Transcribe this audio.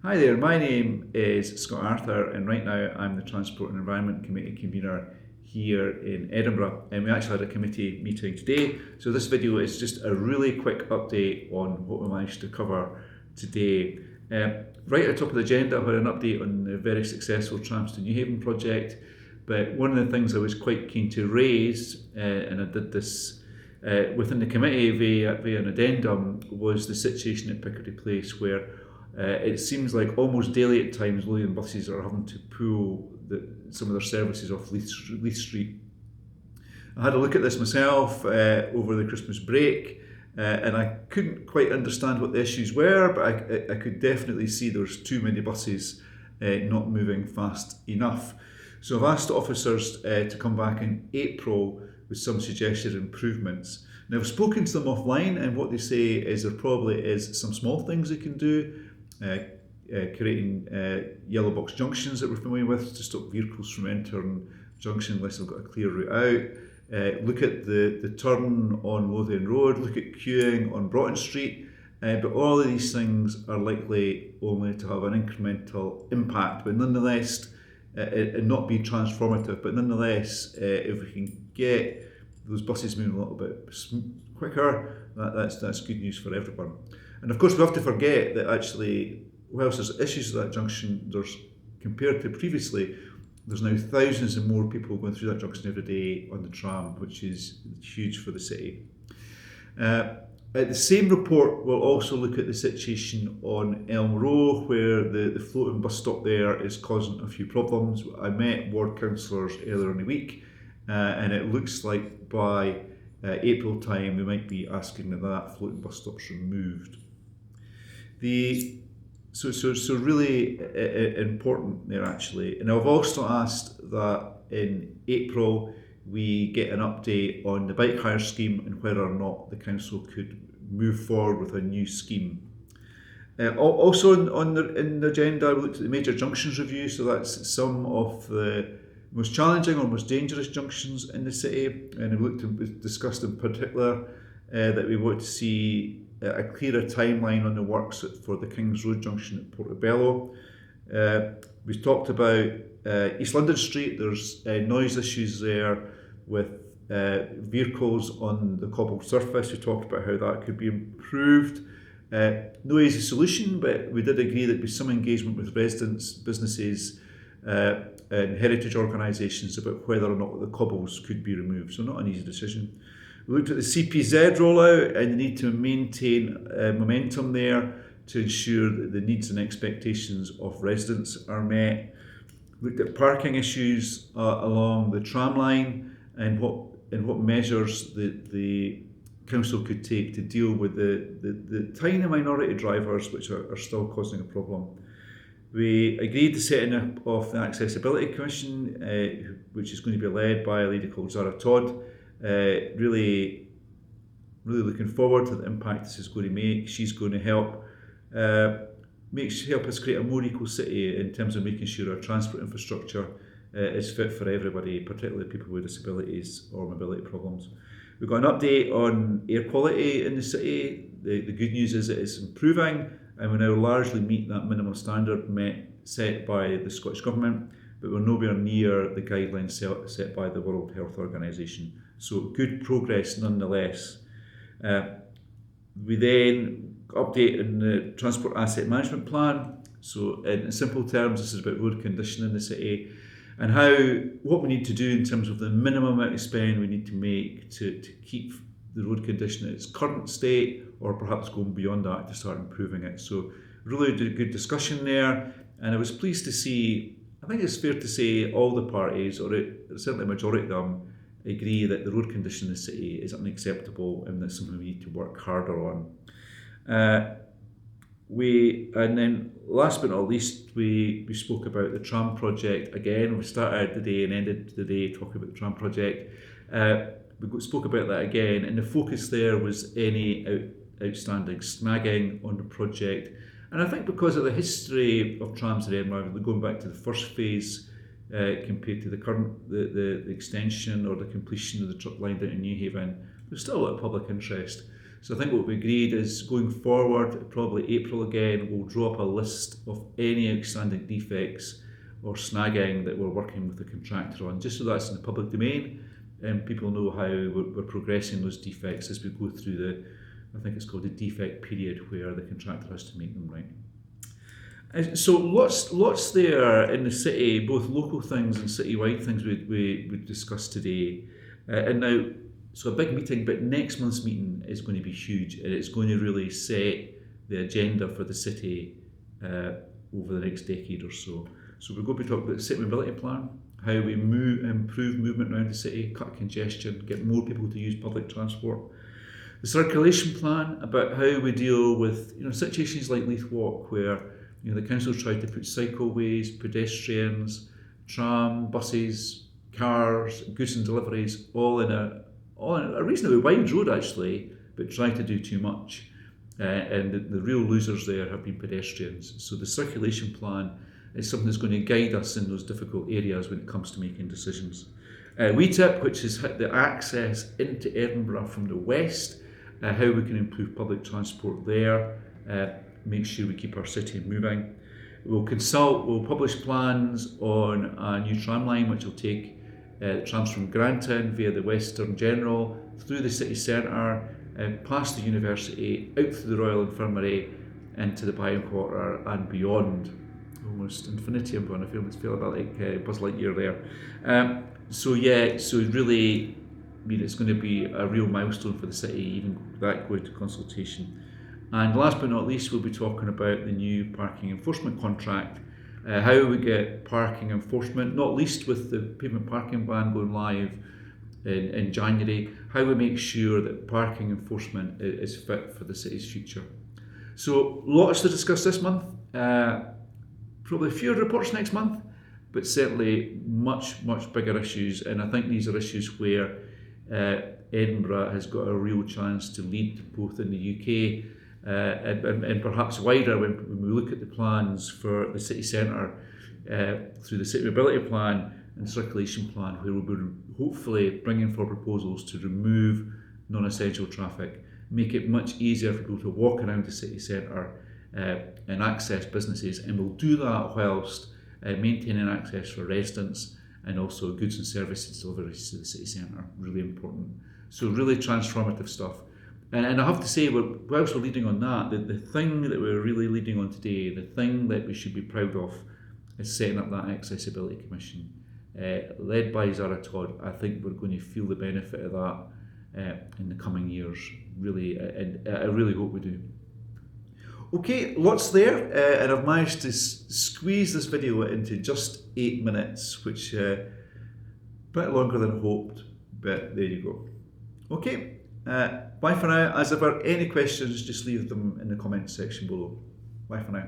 Hi there, my name is Scott Arthur, and right now I'm the Transport and Environment Committee convener here in Edinburgh, and we actually had a committee meeting today. So this video is just a really quick update on what we managed to cover today. Right at the top of the agenda, I had an update on the very successful Trams to Newhaven project, but one of the things I was quite keen to raise, and I did this within the committee via an addendum, was the situation at Piccadilly Place, where it seems like almost daily at times Lothian buses are having to pull some of their services off Leith Street. I had a look at this myself over the Christmas break, and I couldn't quite understand what the issues were, but I could definitely see there's too many buses not moving fast enough. So I've asked officers to come back in April with some suggested improvements. Now I've spoken to them offline, and what they say is there probably is some small things they can do. Creating yellow box junctions that we're familiar with to stop vehicles from entering junction unless they've got a clear route out. Look at the turn on Lothian Road, look at queuing on Broughton Street, but all of these things are likely only to have an incremental impact, but nonetheless, and not be transformative, but nonetheless, if we can get those buses moving a little bit quicker, that's good news for everyone. And of course we have to forget that actually, whilst there's issues with that junction, compared to previously, there's now thousands and more people going through that junction every day on the tram, which is huge for the city. The same report will also look at the situation on Elm Row, where the floating bus stop there is causing a few problems. I met ward councillors earlier in the week, and it looks like by April time we might be asking that floating bus stop's removed. So really important there actually. And I've also asked that in April we get an update on the bike hire scheme and whether or not the council could move forward with a new scheme. Also in the agenda, I looked at the major junctions review, so that's some of the most challenging or most dangerous junctions in the city, and we discussed in particular that we want to see a clearer timeline on the works for the Kings Road junction at Portobello. We've talked about East London Street. There's noise issues there with vehicles on the cobbled surface. We talked about how that could be improved. No easy solution, but we did agree there'd be some engagement with residents, businesses, and heritage organisations about whether or not the cobbles could be removed. So not an easy decision. We looked at the CPZ rollout and the need to maintain momentum there to ensure that the needs and expectations of residents are met. Looked at parking issues along the tram line and what measures the council could take to deal with the tiny minority drivers which are still causing a problem. We agreed to setting up of the Accessibility Commission, which is going to be led by a lady called Zara Todd. Really looking forward to the impact this is going to make. She's going to help us create a more equal city in terms of making sure our transport infrastructure is fit for everybody, particularly people with disabilities or mobility problems. We've got an update on air quality in the city. The good news is that it's improving, and we now largely meet that minimum standard set by the Scottish Government, but we're nowhere near the guidelines set by the World Health Organization. So good progress nonetheless. We then update on the Transport Asset Management Plan. So in simple terms, this is about road condition in the city and what we need to do in terms of the minimum amount of spend we need to make to keep the road condition at its current state, or perhaps going beyond that to start improving it. So really good discussion there, and I was pleased to see, I think it's fair to say all the parties, or certainly a majority of them, agree that the road condition in the city is unacceptable and that's something we need to work harder on. And then last but not least, we spoke about the tram project again. We started the day and ended the day talking about the tram project. We spoke about that again, and the focus there was any outstanding snagging on the project. And I think because of the history of trams in Edinburgh, going back to the first phase compared to the current, the extension or the completion of the truck line down to Newhaven, there's still a lot of public interest. So I think what we agreed is going forward, probably April again, we'll draw up a list of any outstanding defects or snagging that we're working with the contractor on, just so that's in the public domain and people know how we're progressing those defects as we go through I think it's called the defect period, where the contractor has to make them right. So lots there in the city, both local things and citywide things we discussed today. And now, so a big meeting, but next month's meeting is going to be huge, and it's going to really set the agenda for the city over the next decade or so. So we're going to be talking about the city mobility plan, how we improve movement around the city, cut congestion, get more people to use public transport. The circulation plan, about how we deal with situations like Leith Walk, where the council tried to put cycleways, pedestrians, tram, buses, cars, goods and deliveries all in a reasonably wide road actually, but tried to do too much. And the real losers there have been pedestrians. So the circulation plan is something that's going to guide us in those difficult areas when it comes to making decisions. WeTip, which is the access into Edinburgh from the west, how we can improve public transport there, make sure we keep our city moving. We'll publish plans on a new tram line which will take trams from Granton via the Western General, through the city centre, past the university, out through the Royal Infirmary, into the Byron Quarter and beyond. Almost infinity, I'm going to feel a bit like Buzz Lightyear there. So really, it's going to be a real milestone for the city, even that going to consultation. And last but not least, we'll be talking about the new parking enforcement contract, how we get parking enforcement, not least with the pavement parking ban going live in January, how we make sure that parking enforcement is fit for the city's future. So lots to discuss this month, probably fewer reports next month, but certainly much bigger issues, and I think these are issues where Edinburgh has got a real chance to lead, both in the UK and perhaps wider when we look at the plans for the city centre through the city mobility plan and circulation plan, where we'll be hopefully bringing forward proposals to remove non-essential traffic, make it much easier for people to walk around the city centre and access businesses, and we'll do that whilst maintaining access for residents and also goods and services deliveries to the city centre. Really important. So really transformative stuff. And I have to say, whilst we're leading on that, the thing that we're really leading on today, the thing that we should be proud of, is setting up that Accessibility Commission, led by Zara Todd. I think we're going to feel the benefit of that in the coming years, really, and I really hope we do. Okay, lots there, and I've managed to squeeze this video into just 8 minutes, which a bit longer than hoped, but there you go. Okay, bye for now. As ever, any questions, just leave them in the comments section below. Bye for now.